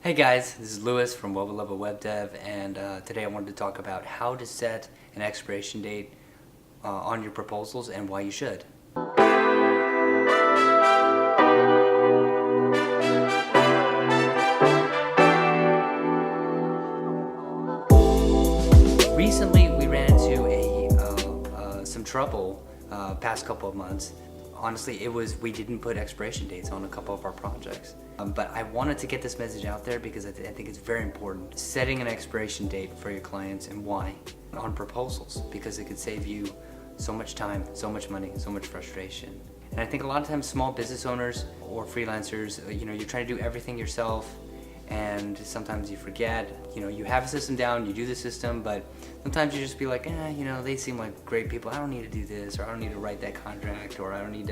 Hey guys, this is Lewis from Web Level Web Dev, and today I wanted to talk about how to set an expiration date on your proposals and why you should. Recently, we ran into some trouble past couple of months. Honestly, we didn't put expiration dates on a couple of our projects. But I wanted to get this message out there because I think it's very important. Setting an expiration date for your clients and why on proposals, because it could save you so much time, so much money, so much frustration. And I think a lot of times small business owners or freelancers, you're trying to do everything yourself, and sometimes you forget, you have a system down, you do the system, but sometimes you just be like, they seem like great people, I don't need to do this, or I don't need to write that contract, or I don't need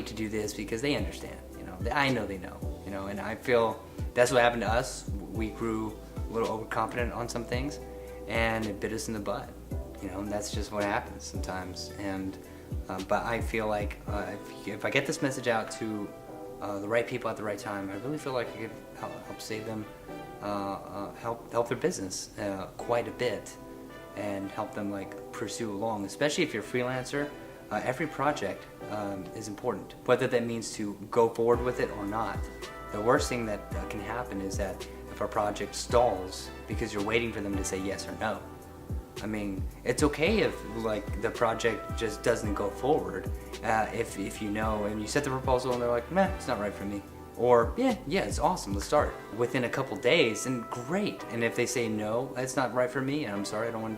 to do this because they understand, I know they know, and I feel that's what happened to us. We grew a little overconfident on some things, and it bit us in the butt, and that's just what happens sometimes. And but I feel like if I get this message out to the right people at the right time, I really feel like I could help save them, help their business quite a bit, and help them pursue along. Especially if you're a freelancer, every project is important, whether that means to go forward with it or not. The worst thing that can happen is that if a project stalls because you're waiting for them to say yes or no. I mean, it's okay if the project just doesn't go forward, if you know and you set the proposal and they're like, meh, it's not right for me, or yeah, it's awesome, let's start within a couple days, and great. And if they say no, it's not right for me, and I'm sorry, I don't want,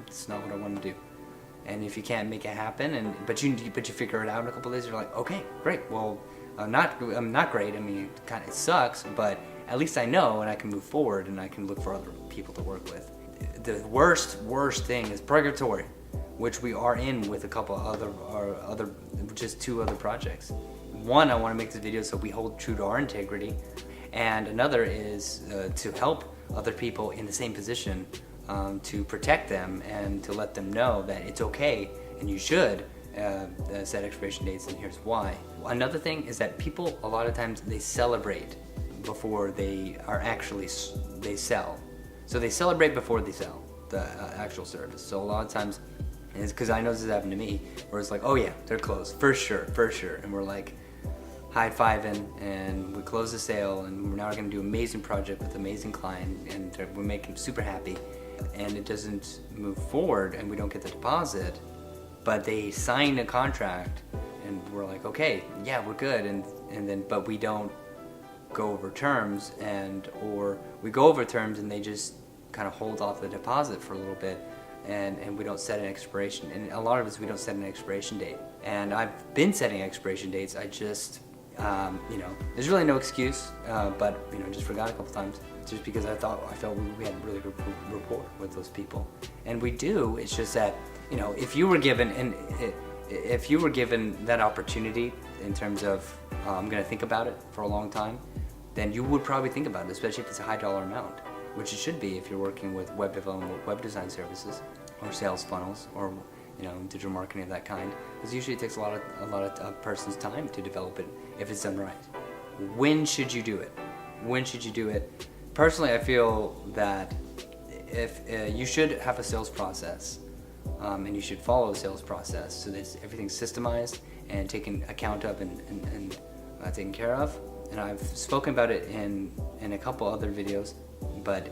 it's not what I want to do. And if you can't make it happen, but you figure it out in a couple days, you're like, okay, great. Well, I'm not great. I mean, it sucks, but at least I know, and I can move forward, and I can look for other people to work with. The worst thing is purgatory, which we are in with a couple other just two other projects. One, I want to make this video so we hold true to our integrity, and another is to help other people in the same position, to protect them and to let them know that it's okay and you should set expiration dates, and here's why. Another thing is that people, a lot of times, they celebrate before they sell. So they celebrate before they sell the actual service. So a lot of times, and it's because I know this has happened to me, where it's like, oh yeah, they're closed, for sure. And we're like high-fiving, and we close the sale, and we're now going to do an amazing project with an amazing client, and we make them super happy, and it doesn't move forward, and we don't get the deposit, but they sign a contract, and we're like, okay, yeah, we're good, but we don't go over terms, or we go over terms and they just kind of hold off the deposit for a little bit, and we don't set an expiration. And a lot of us, we don't set an expiration date. And I've been setting expiration dates. I just, there's really no excuse, but just forgot a couple times, just because I felt we had really good rapport with those people, and we do. It's just that if you were given that opportunity in terms of I'm going to think about it for a long time, then you would probably think about it, especially if it's a high dollar amount, which it should be if you're working with web development, web design services, or sales funnels, or digital marketing of that kind. Because usually it takes a lot of a person's time to develop it if it's done right. When should you do it? Personally, I feel that if you should have a sales process, and you should follow a sales process so that everything's systemized and taken account of and taken care of. And I've spoken about it in a couple other videos, but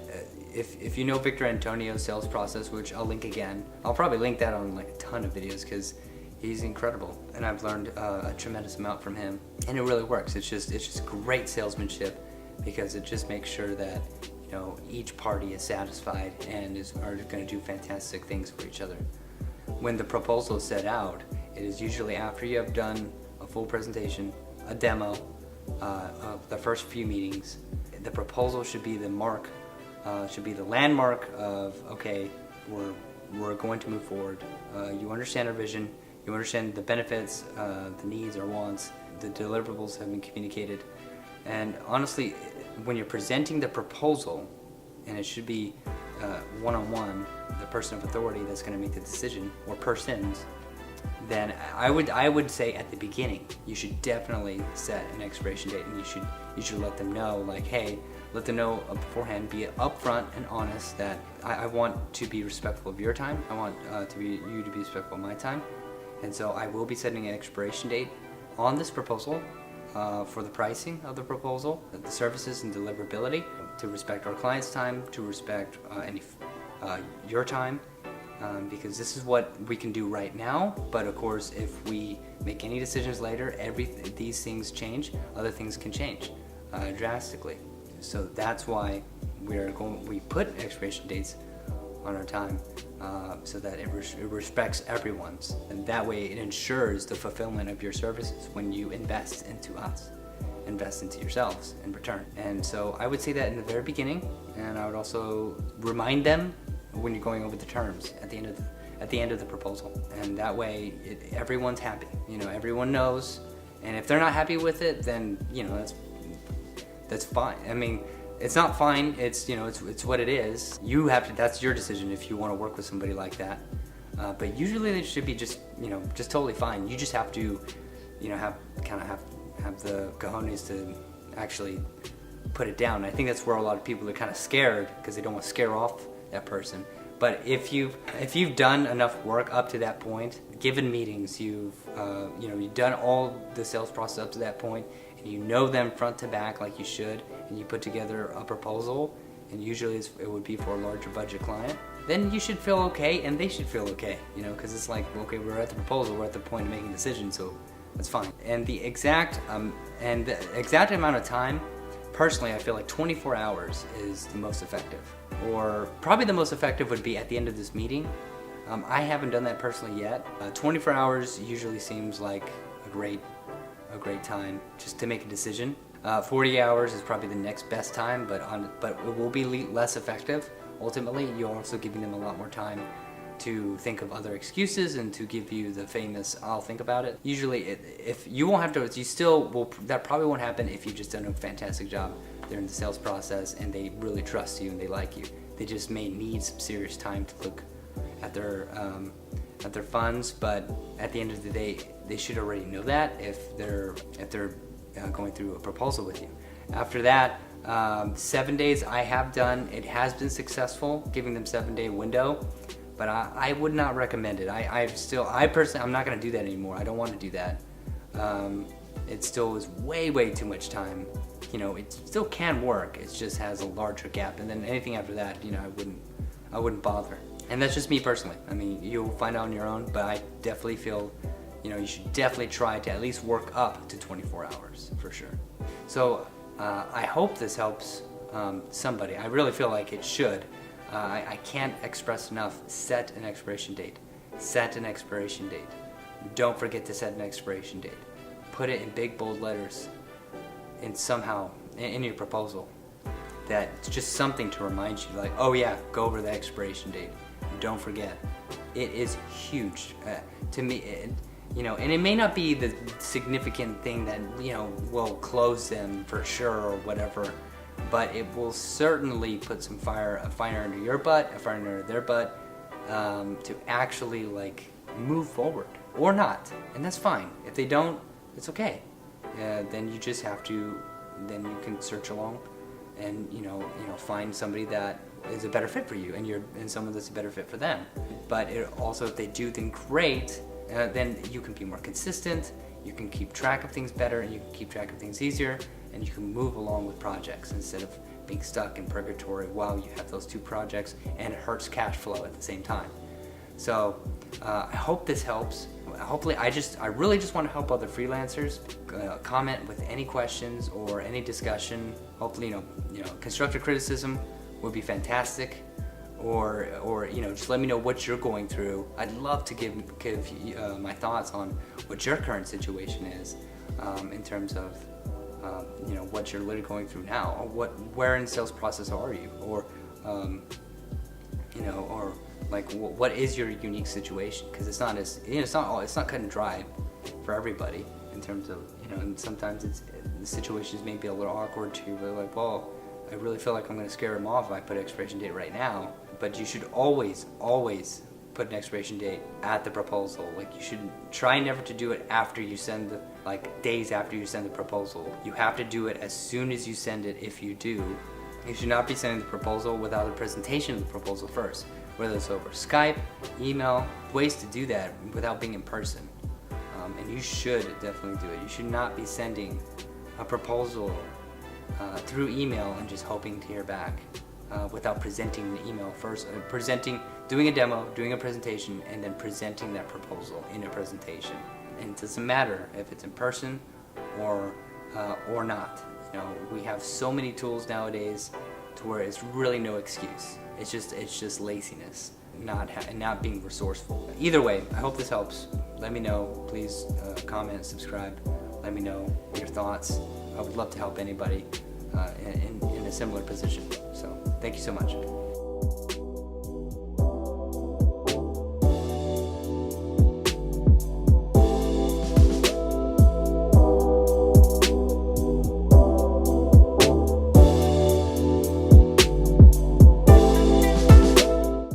if you know Victor Antonio's sales process, which I'll link again, I'll probably link that on a ton of videos because he's incredible, and I've learned a tremendous amount from him, and it really works. It's just great salesmanship, because it just makes sure that each party is satisfied and are going to do fantastic things for each other. When the proposal is set out, it is usually after you have done a full presentation, a demo, of the first few meetings. The proposal should be the landmark of, okay, we're going to move forward. You understand our vision, you understand the benefits, the needs, our wants, the deliverables have been communicated. And honestly, when you're presenting the proposal, and it should be one-on-one, the person of authority that's going to make the decision, or persons, then I would say at the beginning you should definitely set an expiration date, and you should let them know, like, hey, let them know beforehand, be upfront and honest that I want to be respectful of your time. I want you to be respectful of my time, and so I will be setting an expiration date on this proposal for the pricing of the proposal, the services and deliverability, to respect our client's time, to respect your time. Because this is what we can do right now, but of course if we make any decisions later, these things change, other things can change drastically. So that's why we put expiration dates on our time, so that it respects everyone's, and that way it ensures the fulfillment of your services when you invest into us, invest into yourselves in return. And so I would say that in the very beginning, and I would also remind them when you're going over the terms at the end of the proposal, and that way everyone's happy. Everyone knows, and if they're not happy with it, then that's fine. I mean, it's not fine. It's what it is. You have to. That's your decision if you want to work with somebody like that. But usually they should be just totally fine. You just have to have the cojones to actually put it down. I think that's where a lot of people are kind of scared, because they don't want to scare off that person. But if you've done enough work up to that point, given meetings, you've done all the sales process up to that point, and you know them front to back like you should, and you put together a proposal, and usually it would be for a larger budget client, then you should feel okay, and they should feel okay, because it's like, okay, we're at the proposal, we're at the point of making a decision, so that's fine. And the exact amount of time, personally, I feel like 24 hours is the most effective. Or probably the most effective would be at the end of this meeting. I haven't done that personally yet. 24 hours usually seems like a great time just to make a decision. 40 hours is probably the next best time, but it will be less effective. Ultimately, you're also giving them a lot more time to think of other excuses and to give you the famous "I'll think about it." Usually, if you won't have to, you still will. That probably won't happen if you've just done a fantastic job during the sales process and they really trust you and they like you. They just may need some serious time to look at their funds, but at the end of the day, they should already know that if they're going through a proposal with you. After that, 7 days I have done. It has been successful, giving them 7-day window. But I would not recommend it. I personally, I'm not going to do that anymore. I don't want to do that. It still is way too much time. It still can work. It just has a larger gap. And then anything after that, I wouldn't bother. And that's just me personally. I mean, you'll find out on your own. But I definitely feel, you should definitely try to at least work up to 24 hours for sure. So I hope this helps somebody. I really feel like it should. I can't express enough. Set an expiration date. Set an expiration date. Don't forget to set an expiration date. Put it in big bold letters and somehow in your proposal. That's just something to remind you, like, oh yeah, go over the expiration date. Don't forget. It is huge to me. And it may not be the significant thing that will close them for sure or whatever. But it will certainly put a fire under your butt, a fire under their butt, to actually move forward or not, and that's fine. If they don't, it's okay. Then you just have to. Then you can search along, and find somebody that is a better fit for you, and someone that's a better fit for them. But also, if they do, then great. Then you can be more consistent. You can keep track of things better, and you can keep track of things easier. And you can move along with projects instead of being stuck in purgatory while you have those two projects, and it hurts cash flow at the same time. So I hope this helps. Hopefully, I really just want to help other freelancers. Comment with any questions or any discussion. Hopefully, constructive criticism would be fantastic. Or just let me know what you're going through. I'd love to give my thoughts on what your current situation is in terms of what you're literally going through now, or where in the sales process are you, or or what is your unique situation? Because it's not cut and dry for everybody in terms of and sometimes the situations may be a little awkward to you. But well, I really feel like I'm going to scare them off if I put expiration date right now. But you should always put an expiration date at the proposal. Like, you should try never to do it after you send the, like days after you send the proposal. You have to do it as soon as you send it. If you do, you should not be sending the proposal without a presentation of the proposal first, whether it's over Skype, email, ways to do that without being in person. And you should definitely do it. You should not be sending a proposal through email and just hoping to hear back without presenting the email first, doing a demo, doing a presentation, and then presenting that proposal in a presentation. And it doesn't matter if it's in person or not. You know, we have so many tools nowadays to where it's really no excuse. It's just laziness, not being resourceful. Either way, I hope this helps. Let me know. Please comment, subscribe. Let me know your thoughts. I would love to help anybody in a similar position. So thank you so much.